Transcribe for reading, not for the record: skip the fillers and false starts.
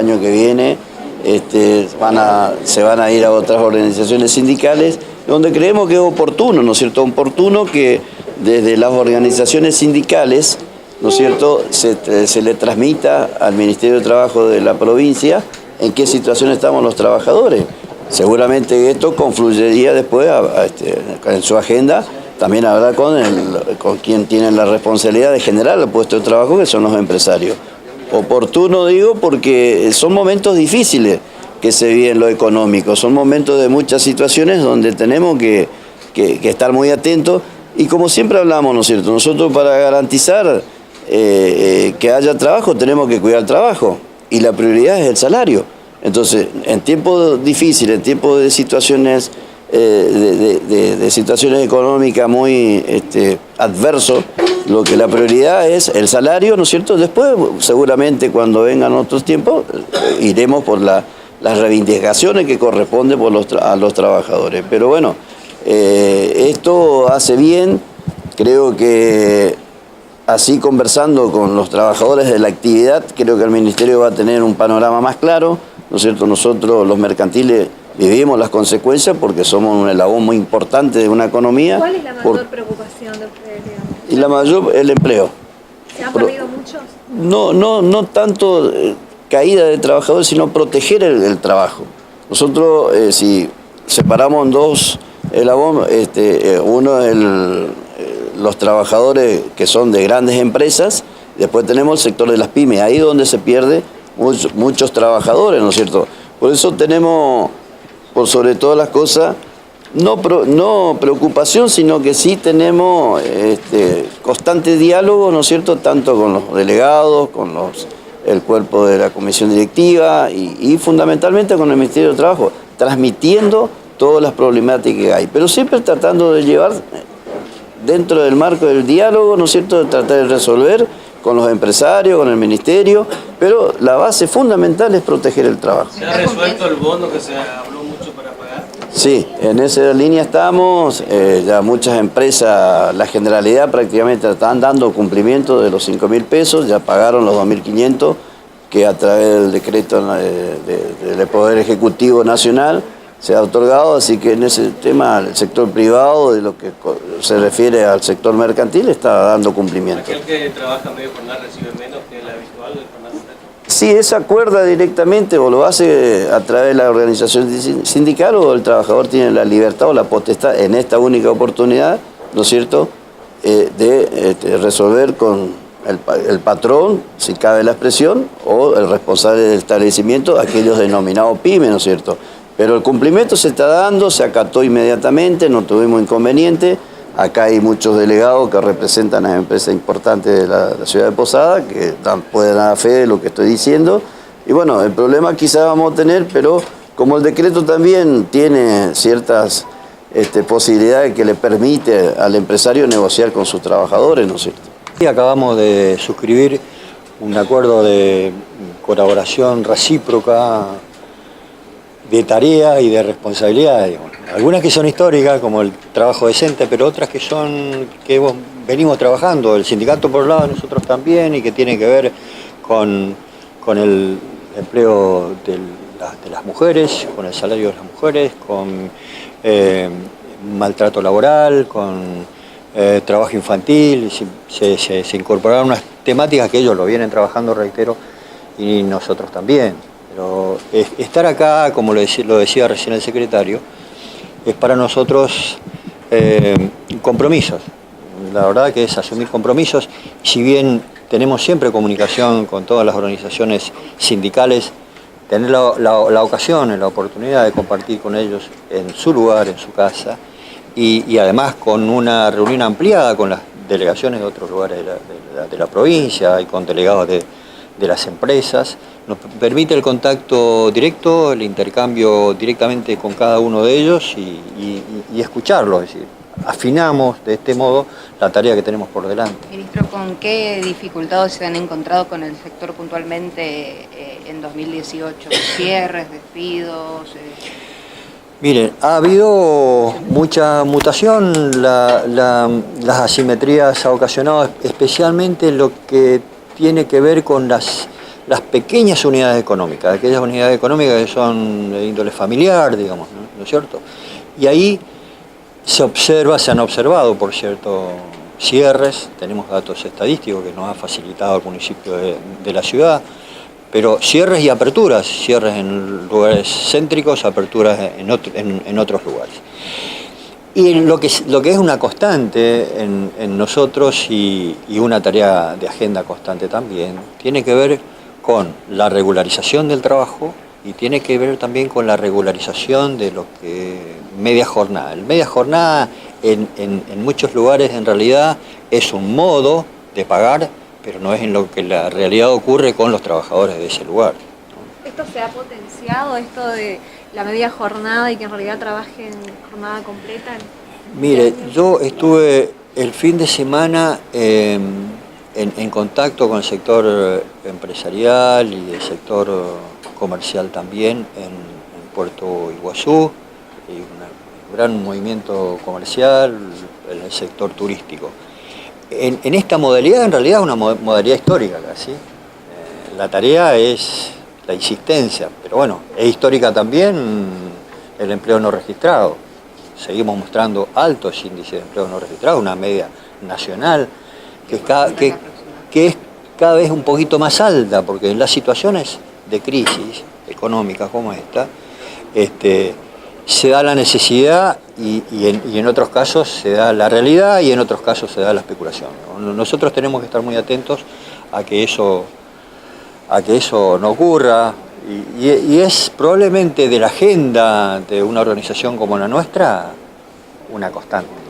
año que viene se van a ir a otras organizaciones sindicales, donde creemos que es oportuno, ¿no es cierto? Oportuno que desde las organizaciones sindicales, ¿no es cierto?, se le transmita al Ministerio de Trabajo de la provincia en qué situación estamos los trabajadores. Seguramente esto confluiría después en su agenda, también hablar con quien tiene la responsabilidad de generar el puesto de trabajo, que son los empresarios. Oportuno digo porque son momentos difíciles que se viven lo económico, son momentos de muchas situaciones donde tenemos que estar muy atentos y como siempre hablamos, ¿no es cierto?, nosotros para garantizar que haya trabajo tenemos que cuidar el trabajo y la prioridad es el salario. Entonces, en tiempos difíciles, en tiempos de situaciones de situaciones económicas muy adversos, lo que la prioridad es el salario, ¿no es cierto? Después, seguramente, cuando vengan otros tiempos, iremos por las reivindicaciones que corresponden a los trabajadores. Pero bueno, esto hace bien, creo que así conversando con los trabajadores de la actividad, creo que el Ministerio va a tener un panorama más claro, ¿no es cierto? Nosotros, los mercantiles, vivimos las consecuencias porque somos un eslabón muy importante de una economía. ¿Cuál es la mayor preocupación de ustedes, digamos? Y la mayor, el empleo. ¿Se han perdido muchos? No tanto caída de trabajadores, sino proteger el trabajo. Nosotros, si separamos en dos eslabones, uno es los trabajadores que son de grandes empresas, después tenemos el sector de las pymes, ahí es donde se pierde muchos trabajadores, ¿no es cierto? Por eso tenemos, por sobre todas las cosas, no preocupación, sino que sí tenemos constante diálogo, ¿no es cierto?, tanto con los delegados, con el cuerpo de la comisión directiva y fundamentalmente con el Ministerio de Trabajo, transmitiendo todas las problemáticas que hay, pero siempre tratando de llevar dentro del marco del diálogo, ¿no es cierto?, de tratar de resolver con los empresarios, con el ministerio, pero la base fundamental es proteger el trabajo. ¿Se ha resuelto el bono que se habló mucho para pagar? Sí, en esa línea estamos, ya muchas empresas, la Generalidad prácticamente están dando cumplimiento de los 5.000 pesos, ya pagaron los 2.500, que a través del decreto del Poder Ejecutivo Nacional se ha otorgado, así que en ese tema el sector privado, de lo que se refiere al sector mercantil, está dando cumplimiento. ¿Aquel que trabaja medio jornal recibe menos que el habitual del jornal? Sí, esa acuerda directamente o lo hace a través de la organización sindical o el trabajador tiene la libertad o la potestad en esta única oportunidad, ¿no es cierto?, de resolver con el patrón, si cabe la expresión, o el responsable del establecimiento, aquellos denominados pymes, ¿no es cierto? Pero el cumplimiento se está dando, se acató inmediatamente, no tuvimos inconveniente. Acá hay muchos delegados que representan a empresas importantes de la ciudad de Posada, que pueden dar fe de lo que estoy diciendo. Y bueno, el problema quizás vamos a tener, pero como el decreto también tiene ciertas posibilidades que le permite al empresario negociar con sus trabajadores, ¿no es cierto? Y acabamos de suscribir un acuerdo de colaboración recíproca de tarea y de responsabilidad, algunas que son históricas, como el trabajo decente, pero otras que venimos trabajando, el sindicato por un lado, nosotros también, y que tiene que ver con el empleo de las mujeres, con el salario de las mujeres, con maltrato laboral, con trabajo infantil. Se incorporaron unas temáticas que ellos lo vienen trabajando, reitero, y nosotros también. Pero estar acá, como lo decía recién el secretario, es para nosotros compromisos. La verdad que es asumir compromisos. Si bien tenemos siempre comunicación con todas las organizaciones sindicales, tener la ocasión, la oportunidad de compartir con ellos en su lugar, en su casa, y además con una reunión ampliada con las delegaciones de otros lugares de la provincia y con delegados de las empresas, nos permite el contacto directo, el intercambio directamente con cada uno de ellos y escucharlo, es decir, afinamos de este modo la tarea que tenemos por delante. Ministro, ¿con qué dificultades se han encontrado con el sector puntualmente en 2018? ¿Cierres, despidos? Miren, ha habido mucha mutación, las asimetrías ha ocasionado especialmente lo que tiene que ver con las las pequeñas unidades económicas, aquellas unidades económicas que son de índole familiar, digamos, ¿no es cierto? Y ahí se han observado, por cierto, cierres, tenemos datos estadísticos que nos ha facilitado el municipio de la ciudad, pero cierres y aperturas, cierres en lugares céntricos, aperturas en otros lugares. Y lo que es una constante en nosotros y una tarea de agenda constante también, tiene que ver con la regularización del trabajo y tiene que ver también con la regularización de lo que media jornada. El media jornada en muchos lugares en realidad es un modo de pagar, pero no es en lo que la realidad ocurre con los trabajadores de ese lugar, ¿no? ¿Esto se ha potenciado, esto de la media jornada y que en realidad trabajen jornada completa? Mire, yo estuve el fin de semana en contacto con el sector empresarial y el sector comercial también en Puerto Iguazú, y un gran movimiento comercial en el sector turístico. En esta modalidad, en realidad es una modalidad histórica casi. La tarea es la insistencia, pero bueno, es histórica también el empleo no registrado. Seguimos mostrando altos índices de empleo no registrado, una media nacional que es cada vez un poquito más alta, porque en las situaciones de crisis económica como esta, se da la necesidad y en otros casos se da la realidad y en otros casos se da la especulación, ¿no? Nosotros tenemos que estar muy atentos a que eso no ocurra y es probablemente de la agenda de una organización como la nuestra una constante.